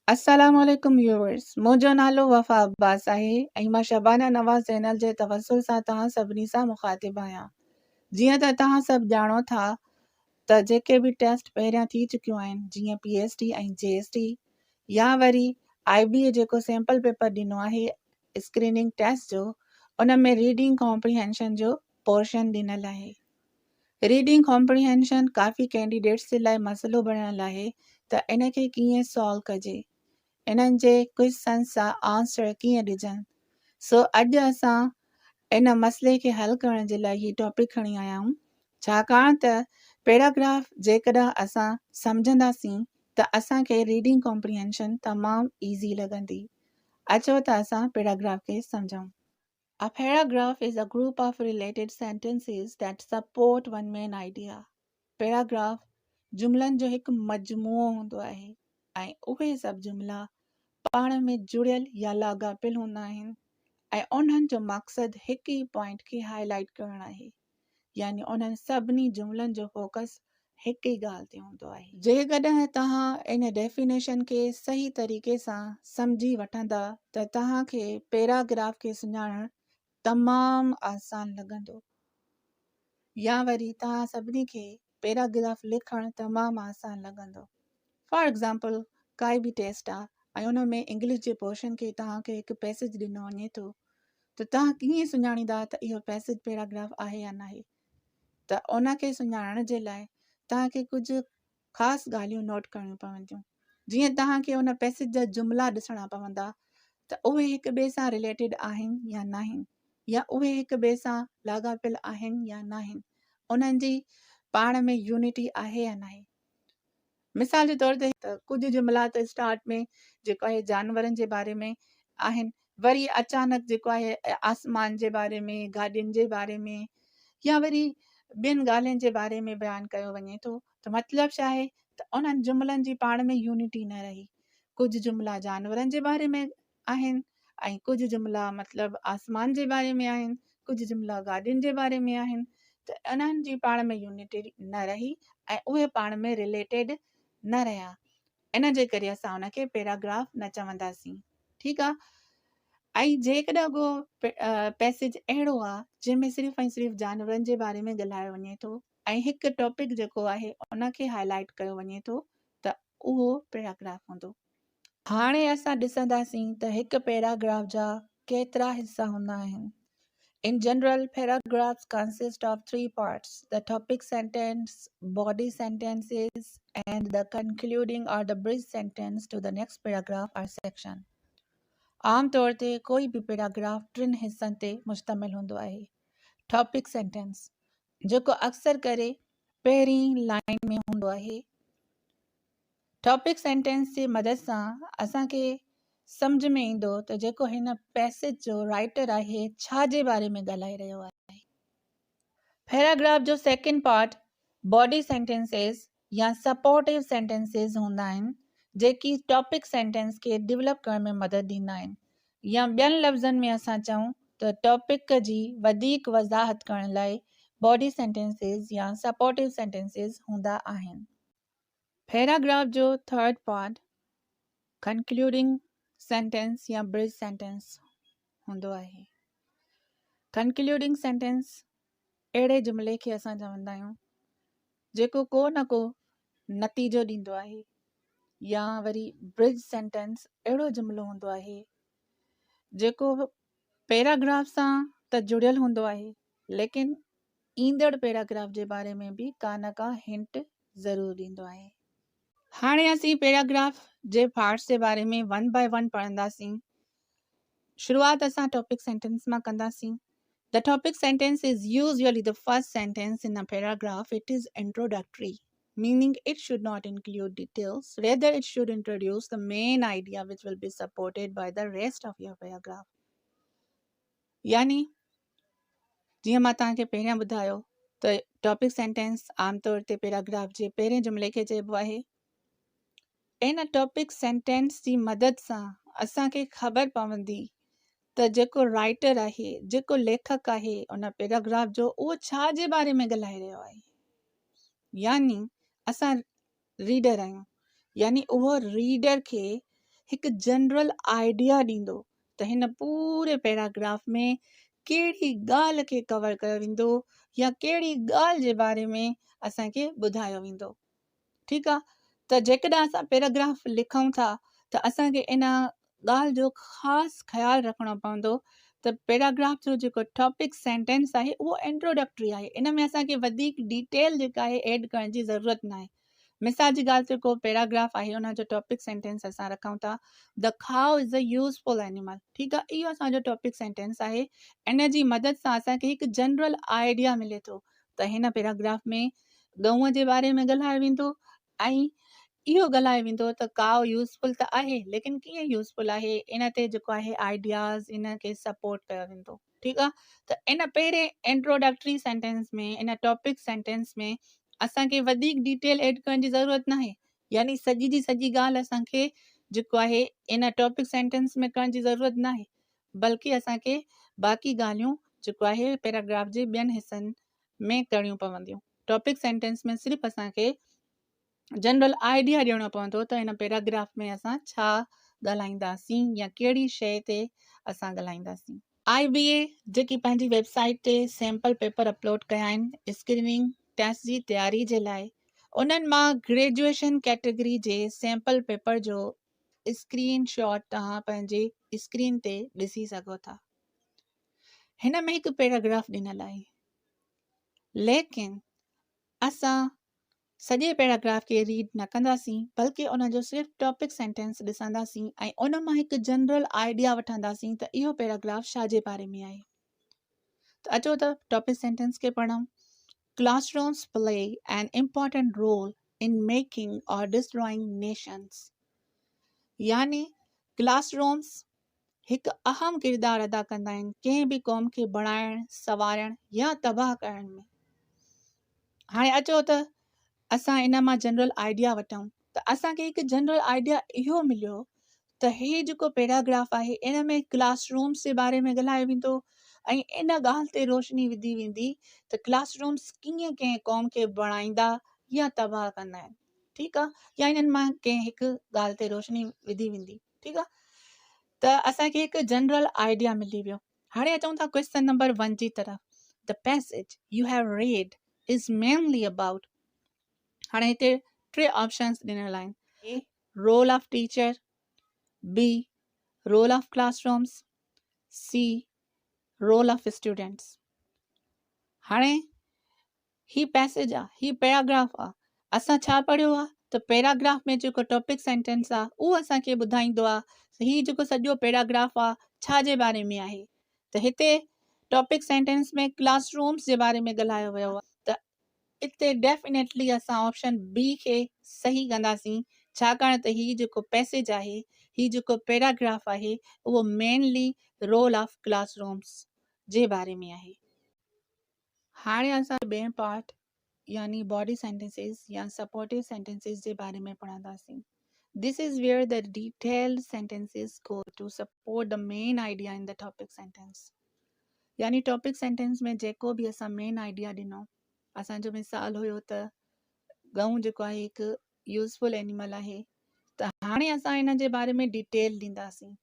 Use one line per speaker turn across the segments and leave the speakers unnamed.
अस्सलामुअलैकुम व्यूअर्स, मुंहिंजो नालो वफ़ा अब्बास आहे ऐं मां शबाना नवाज़ चैनल जे तवसुल सां तव्हां सभिनी सां मुख़ातिब आहियां। जीअं त तव्हां सभु ॼाणो था त जेके बि टेस्ट पहिरियां थी चुकियूं आहिनि, जीअं PST ऐं JST या वरी IBA जेको सैम्पल पेपर ॾिनो आहे स्क्रीनिंग टेस्ट जो, उन में रीडिंग कॉम्प्रीहेंशन जो पोर्शन ॾिनल आहे। रीडिंग कॉम्प्रीहेंशन काफ़ी कैंडिडेट्स जे लाइ मसइलो बणियल आहे त इन खे कीअं सॉल्व कजे, इन्हनि जे क्वेश्चन सां आंसर कीअं ॾिजनि। सो अॼु असां इन मसइले खे हल करण जे लाइ हीउ टॉपिक खणी आया आहियूं, छाकाणि त पैराग्राफ जेकॾहिं असां सम्झंदासीं त असांखे रीडिंग कॉम्प्रीहेंशन तमामु ईज़ी लॻंदी। अचो त असां पैराग्राफ खे सम्झूं। A paragraph is a group of related sentences that support one main idea. Paragraph जुमलनि जो हिकु मजमूओ हूंदो आहे ऐं उहे सभु जुमला पाण में जुड़ियल या लाॻापियल हूंदा आहिनि ऐं उन्हनि जो मक़सदु हिकु ई पॉइंट खे हाईलाइट करणु आहे, यानी उन्हनि सभिनी जुमलनि जो फोकस हिकु ई ॻाल्हि ते हूंदो आहे। जेकॾहिं तव्हां इन डेफिनेशन खे सही तरीक़े सां सम्झी वठंदा त तव्हांखे पैराग्राफ खे सुञाणणु तमामु आसान लॻंदो, या वरी तव्हां सभिनी खे पैराग्राफ लिखणु तमामु आसान लॻंदो। फॉर एग्ज़ाम्पल, काई बि टेस्ट आहे ऐं उन में इंग्लिश जे पोर्शन खे तव्हांखे हिकु पैसेज ॾिनो वञे थो, त तव्हां कीअं सुञाणींदा त इहो पैसेज पैराग्राफ आहे या न आहे। त उनखे सुञाणण जे लाइ तव्हांखे कुझु ख़ासि ॻाल्हियूं नोट करणियूं पवंदियूं। जीअं तव्हांखे उन पैसेज जा जुमला ॾिसणा पवंदा त उहे हिक ॿिए सां रिलेटेड आहिनि या न आहिनि, या उहे हिक ॿिए सां लाॻापियल आहिनि या न आहिनि, उन्हनि जी पाण में यूनिटी आहे या न आहे। मिसाल जे तौर ते त कुझु जुमला त स्टार्ट में जेको आहे जानवरनि जे बारे में आहिनि, वरी अचानक जेको आहे आसमान जे बारे में, गाॾियुनि जे बारे में, या वरी ॿियनि ॻाल्हियुनि जे बारे में बयानु कयो वञे थो। त मतिलबु छा आहे त उन्हनि जुमलनि जी पाण में यूनिटी न रही। कुझु जुमला जानवरनि जे बारे में आहिनि ऐं कुझु जुमला मतिलबु आसमान जे बारे में आहिनि, कुझु जुमला गाॾियुनि जे बारे में आहिनि, त इन्हनि जी पाण में यूनिटी न रही ऐं उहे पाण में रिलेटेड न रहिया। इन जे करे असां उनखे पैराग्राफ न चवंदासीं, ठीकु आहे। ऐं जेकॾहिं को पैसेज अहिड़ो आहे जंहिंमें सिर्फ़ु ऐं सिर्फ़ु जानवरनि जे बारे में ॻाल्हायो वञे थो ऐं हिकु टॉपिक जेको आहे उनखे हाईलाइट कयो वञे थो, त उहो पैराग्राफ हूंदो। हाणे असां ॾिसंदासीं त हिकु पैराग्राफ जा केतिरा हिसा हूंदा आहिनि। In general, paragraphs consist of three parts: the topic sentence, body sentences, and the concluding or the bridge sentence to the next paragraph or section. आम तौर ते कोई बि पैराग्राफ टिनि हिस्सनि ते मुश्तमिल हूंदो आहे। टॉपिक सेंटेंस, जेको अक्सर करे पहिरीं लाइन में हूंदो आहे। टॉपिक सेंटेंस जी मदद सां असांखे सम्झ में ईंदो त जेको हिन पैसेज जो राइटर आहे छा जे बारे में ॻाल्हाए रहियो आहे। पैराग्राफ जो सेकेंड पार्ट बॉडी सेंटेंसेस या सपोर्टिव सेंटेंसेस हूंदा आहिनि, जेकी टॉपिक सेंटेंस खे डेवलप करण में मदद ॾींदा आहिनि, या ॿियनि लफ़्ज़नि में असां चऊं त टॉपिक जी वधीक वज़ाहत करण लाइ बॉडी सेंटेंसेस या सपोर्टिव सेंटेंसेस हूंदा आहिनि। पैराग्राफ जो थर्ड पार्ट कंक्लूडिंग सेंटेंस या ब्रिज सेंटेंस हूंदो आहे। कंक्लूडिंग सेंटेंस अहिड़े जुमिले खे असां चवंदा आहियूं जेको को न को नतीजो ॾींदो आहे, या वरी ब्रिज सेंटेंस अहिड़ो जुमिलो हूंदो आहे जेको पैराग्राफ सां त जुड़ियल हूंदो आहे, लेकिन ईंदड़ पैराग्राफ जे बारे में बि का न का हिंट ज़रूरु ॾींदो आहे। हाणे असीं पैराग्राफ जे पार्ट्स जे बारे में वन बाय वन पढ़ंदासीं। शुरूआत असां टॉपिक सेंटेंस मां कंदासीं। The topic sentence is usually the first sentence in a paragraph. It is introductory, meaning it should not include details. Rather, it should introduce the main idea which will be supported by the rest of your paragraph. यानी जीअं मां तव्हांखे पहिरियां ॿुधायो त topic sentence आमतौर ते paragraph जे पहिरें जुमिले खे चइबो आहे। इन टॉपिक सेंटेंस जी मदद सां असांखे ख़बर पवंदी त जेको राइटर आहे, जेको लेखक आहे उन पैराग्राफ जो, उहो छा जे बारे में ॻाल्हाए रहियो आहे। यानी असां रीडर आहियूं, यानी उहो रीडर खे हिकु जनरल आइडिया ॾींदो त हिन पूरे पैराग्राफ में कहिड़ी ॻाल्हि खे कवर कयो वेंदो या कहिड़ी ॻाल्हि जे बारे में असांखे ॿुधायो वेंदो। ठीकु आहे, त जेकॾहिं असां पैराग्राफ लिखूं था त असांखे इन ॻाल्हि जो ख़ासि ख़्यालु रखिणो पवंदो त पैराग्राफ जो जेको टॉपिक सेंटेंस आहे उहो इंट्रोडक्टरी आहे। इन में असांखे वधीक डिटेल जेका आहे एड करण जी ज़रूरत न आहे। मिसाल जी ॻाल्हि ते को पैराग्राफ आहे, उन जो टॉपिक सेंटेंस असां रखूं था, द खाउ इज़ अ यूज़फुल एनिमल। ठीकु आहे, इहो असांजो टॉपिक सेंटेंस आहे। इन जी मदद सां असांखे हिकु जनरल आइडिया मिले थो त हिन पैराग्राफ में गऊं जे बारे में ॻाल्हायो वेंदो ऐं इहो ॻाल्हायो वेंदो त काउ यूज़फुल त आहे, लेकिन कीअं यूज़फुल आहे, इन ते जेको आहे आइडियाज़ इन खे सपोर्ट कयो वेंदो। ठीकु आहे, त इन पहिरें इंट्रोडक्टरी सेंटेंस में, इन टॉपिक सेंटेंस में असांखे वधीक डिटेल एड करण जी ज़रूरत न आहे। यानी सॼी जी सॼी ॻाल्हि असांखे जेको आहे इन टॉपिक सेंटेंस में करण जी ज़रूरत न आहे, बल्कि असांखे बाक़ी ॻाल्हियूं जेको आहे पैराग्राफ जे ॿियनि हिसनि में करणियूं पवंदियूं। टॉपिक सेंटेंस में सिर्फ़ु असांखे जनरल आइडिया ॾियणो पवंदो त हिन पैराग्राफ में असां छा ॻाल्हाईंदासीं या कहिड़ी शइ ते असां ॻाल्हाईंदासीं। IBA जेकी पंहिंजी वेबसाइट ते सैम्पल पेपर अपलोड कया आहिनि स्क्रीनिंग टेस्ट जी तयारी जे लाइ, उन्हनि मां ग्रेजुएशन कैटेगरी जे सैम्पल पेपर जो स्क्रीन शॉट तव्हां पंहिंजे स्क्रीन ते ॾिसी सघो था। हिन में हिकु पैराग्राफ ॾिनल आहे, लेकिन असां सॼे पैराग्राफ खे रीड न कंदासीं, बल्कि उन जो सिर्फ़ु टॉपिक सेंटेंस ॾिसंदासीं ऐं उन मां हिकु जनरल आइडिया वठंदासीं त इहो पैराग्राफ छा जे बारे में आहे। त अचो त टॉपिक सेंटेंस खे पढ़ूं। Classrooms play an important role in making or destroying nations. यानी क्लासरूम्स हिकु अहम किरदार अदा कंदा आहिनि कंहिं बि क़ौम खे बणाइण, सवारण या तबाह करण में। हाणे अचो त असां इन मां जनरल आइडिया वठूं त असांखे हिकु जनरल आइडिया इहो मिलियो त हीउ जेको पैराग्राफ आहे इन में क्लासरूम्स जे बारे में ॻाल्हायो वेंदो ऐं इन ॻाल्हि ते रोशनी विधी वेंदी त क्लासरूम्स कीअं कंहिं क़ौम खे बणाईंदा या तबाह कंदा आहिनि। ठीकु आहे, या इन्हनि मां कंहिं हिकु ॻाल्हि ते रोशनी विधी वेंदी। ठीकु आहे, त असांखे हिकु जनरल आइडिया मिली वियो। हाणे अचूं था क्वेश्चन नंबर 1 जी तरफ़। The passage U have read is mainly about। हाणे हिते 3 ऑप्शंस ॾिनल आहिनि। A, role of teacher, B, role of classrooms, C, role of students. हाणे ही पैसेज आहे, ही पैराग्राफ आहे, असां छा पढ़ियो आहे त पैराग्राफ में जेको टॉपिक सेंटेंस आहे उहो असांखे ॿुधाईंदो आहे ही जेको सॼो पैराग्राफ आहे छा जे बारे में आहे। त हिते टॉपिक सेंटेंस में क्लासरूम्स जे बारे में ॻाल्हायो वियो आहे, त इते डेफिनेटली असां ऑप्शन बी खे सही कंदासीं, छाकाणि त हीउ जेको पैसेज आहे, हीउ जेको पैराग्राफ आहे उहो मेनली रोल ऑफ क्लासरूम्स जे बारे में आहे। हाणे असां ॿिए पार्ट यानी बॉडी सेंटेंसेस या सपोर्टिव सेंटेंसेस जे बारे में पढ़ंदासीं। This is where the detailed sentences go to support the main idea in the topic sentence. यानी टॉपिक सेंटेंस में जेको बि असां मेन आइडिया ॾिनो, असांजो मिसाल हुयो त गऊं जेको आहे हिकु यूज़फुल एनिमल आहे, त हाणे असां इन जे बारे में डिटेल ॾींदासीं।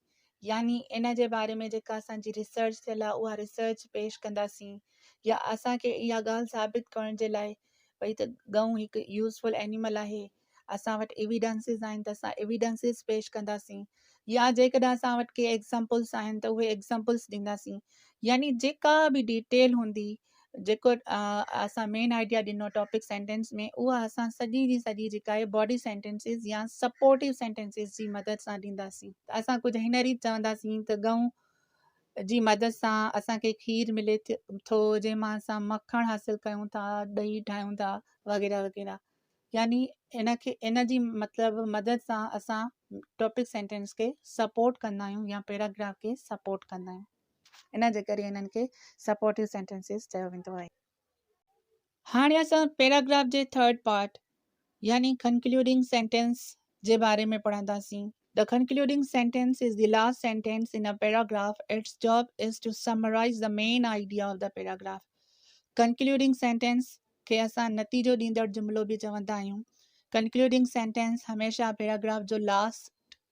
यानी इन जे बारे में जेका असांजी रिसर्च थियल आहे उहा रिसर्च पेश कंदासीं, या असांखे इहा ॻाल्हि साबित करण जे लाइ भई त गऊं हिकु यूज़फुल एनिमल आहे, असां वटि एविडेंसिस आहिनि त असां एविडेंसिस पेश कंदासीं, या जेकॾहिं असां वटि के एग्ज़ाम्पल्स आहिनि त उहे एग्ज़ाम्पल्स ॾींदासीं। यानी जेका बि डिटेल हूंदी, जेको असां मेन आइडिया ॾिनो टॉपिक सेंटेंस में, उहा असां सॼी जी सॼी जेका आहे बॉडी सेंटेंसिस या सपोर्टिव सेंटेंसिस जी मदद सां ॾींदासीं। असां कुझु हिन रीति चवंदासीं त गऊं जी मदद सां असांखे खीर मिले थो, जंहिंमां असां मखण हासिल कयूं था, ॾही ठाहियूं था, वग़ैरह वग़ैरह। यानी इन जी मतिलबु मदद सां असां टॉपिक सेंटेंस खे सपोर्ट कंदा आहियूं या पैराग्राफ खे सपोर्ट कंदा आहियूं। इन जे करे इन्हनि खे सपोर्टिव सेंटेंसिस चयो वेंदो आहे। हाणे असां पैराग्राफ जे थर्ड पार्ट यानी कंक्लूडिंग सेंटेंस जे बारे में पढ़ंदासीं। The concluding sentence is the last sentence in a paragraph. Its job is to summarize the main idea of the paragraph. Concluding sentence खे असां नतीजो ॾींदड़ जुमिलो बि चवंदा आहियूं। Concluding sentence हमेशह पैराग्राफ जो लास्ट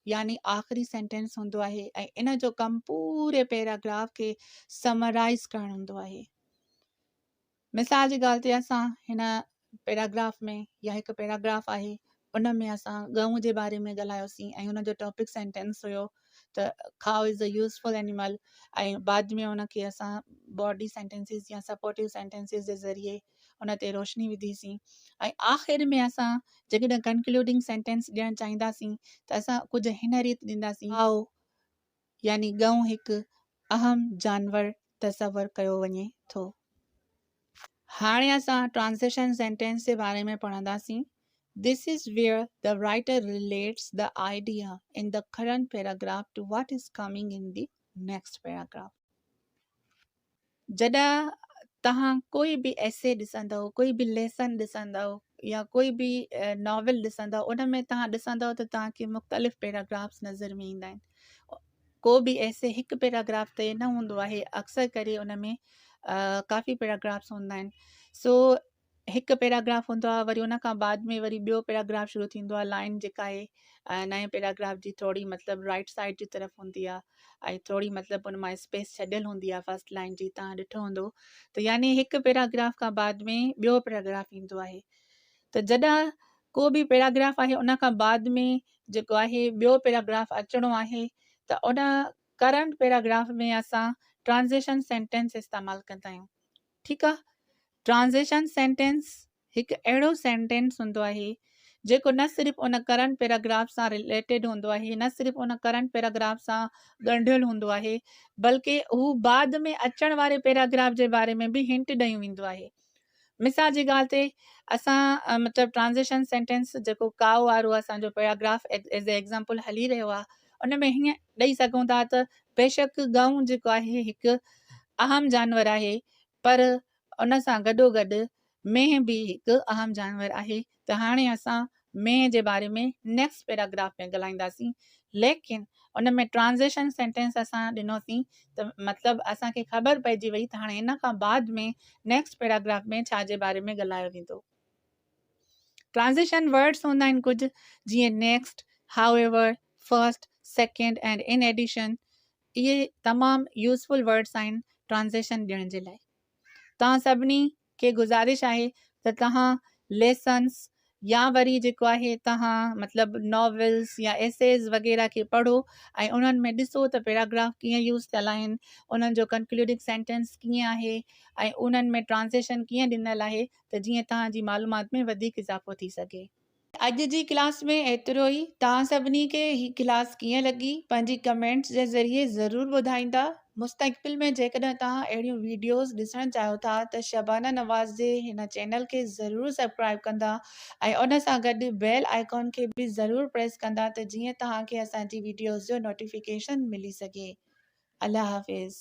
यानी आख़िरी सेंटेंस हूंदो आहे ऐं इन जो कमु पूरे पैराग्राफ खे समराइज़ करणु हूंदो आहे। मिसाल जी ॻाल्हि ते असां हिन पैराग्राफ में या हिकु पैराग्राफ आहे उन में असां ॻऊं जे बारे में ॻाल्हायोसीं ऐं उन जो टॉपिक सेंटेंस हुयो त खाओ इज़ अ यूज़फुल एनिमल ऐं बाद में उनखे असां बॉडी सेंटेंसिस या सपोर्टिव सेंटेंसिस जे ज़रिए उन ते रोशनी विधीसीं ऐं आख़िर में असां जेकॾहिं कंक्लूडिंग सेंटेंस ॾियणु चाहींदासीं त असां कुझु हिन रीति ॾींदासीं खाओ यानी ॻऊं हिकु अहम जानवर तसवर कयो वञे थो। हाणे असां ट्रांज़िशन सेंटेंस जे बारे में पढ़ंदासीं। This is where the writer relates the idea in the current paragraph to what is coming in the next paragraph. जॾहिं तव्हां कोई बि एसे ॾिसंदव, कोई बि लेसन ॾिसंदव या कोई बि नॉवल ॾिसंदव, उन में तव्हां ॾिसंदव त तव्हांखे मुख़्तलिफ़ पैराग्राफ्स नज़र में ईंदा आहिनि। को बि एसे हिकु पैराग्राफ ते न हूंदो आहे, अक्सर करे उन में काफ़ी पैराग्राफ्स हूंदा आहिनि। सो हिकु पैराग्राफ हूंदो आहे, वरी उन खां बाद में वरी ॿियो पैराग्राफ शुरू थींदो आहे। लाइन जेका आहे नए पैराग्राफ जी थोरी मतिलबु राइट साइड जी तरफ़ हूंदी आहे ऐं थोरी मतिलबु उन मां स्पेस छॾियल हूंदी आहे फर्स्ट लाइन जी, तव्हां ॾिठो हूंदो। त यानी हिकु पैराग्राफ खां बाद में ॿियो पैराग्राफ ईंदो आहे। त जॾहिं को बि पैराग्राफ आहे उन खां बाद में जेको आहे ॿियो पैराग्राफ अचिणो आहे त उन करंट पैराग्राफ में असां ट्रांज़िशन सेंटेंस इस्तेमालु कंदा आहियूं। ठीकु आहे। ट्रांज़िशन सेंटेंस हिकु अहिड़ो सेंटेंस हूंदो आहे जेको न सिर्फ़ु उन करंट पैराग्राफ सां रिलेटेड हूंदो आहे, न सिर्फ़ु उन करंट पैराग्राफ सां ॻंढियल हूंदो आहे, बल्कि हू बाद में अचण वारे पैराग्राफ जे बारे में बि हिंट ॾेई वेंदो आहे। मिसाल जी ॻाल्हि ते असां मतिलबु ट्रांज़िशन सेंटेंस जेको काओ वारो असांजो पैराग्राफ एज़ ए एग्ज़ाम्पल हली रहियो आहे, उन में हीअं ॾेई सघूं था त बेशक ॻऊं जेको आहे हिकु अहम जानवर आहे, पर उन सां गॾोगॾु मेंह बि हिकु अहम जानवर आहे। त हाणे असां मेंह जे बारे में नेक्स्ट पैराग्राफ में ॻाल्हाईंदासीं, लेकिन उन में ट्रांज़िशन सेंटेंस असां ॾिनोसीं त मतिलबु असांखे ख़बर पइजी वई त हाणे इन खां बाद में नेक्स्ट पैराग्राफ में छा जे बारे में ॻाल्हायो वेंदो। ट्रांज़िशन वर्ड्स हूंदा आहिनि कुझु, जीअं next, however, first, second and in addition. इहे तमामु यूज़फुल वर्ड्स आहिनि ट्रांज़िशन ॾियण जे लाइ। तव्हां सभिनी खे गुज़ारिश आहे त तव्हां लेसन्स या वरी जेको आहे तव्हां मतिलबु नॉवेल्स या एसेज वग़ैरह खे पढ़ो ऐं उन्हनि में ॾिसो त पैराग्राफ कीअं यूज़ थियल आहिनि, उन्हनि जो कंक्लूडिंग सेंटेंस कीअं आहे ऐं उन्हनि में ट्रांज़िशन कीअं ॾिनल आहे, त जीअं तव्हांजी मालूमात में वधीक इज़ाफ़ो थी सघे। अॼु जी क्लास में एतिरो ई। तव्हां सभिनी खे हीअ क्लास कीअं लॻी पंहिंजी कमेंट्स जे ज़रिए ज़रूरु ॿुधाईंदा। मुस्तक़बिल में जेकॾहिं तव्हां अहिड़ियूं वीडियोज़ ॾिसणु चाहियो था त शबाना नवाज़ जे हिन चैनल खे ज़रूरु सब्सक्राइब कंदा ऐं उन सां गॾु बेल आइकॉन खे बि ज़रूरु प्रेस कंदा त जीअं तव्हांखे असांजी वीडियोज़ जो नोटिफिकेशन मिली सघे। अल्लाह हाफ़िज़।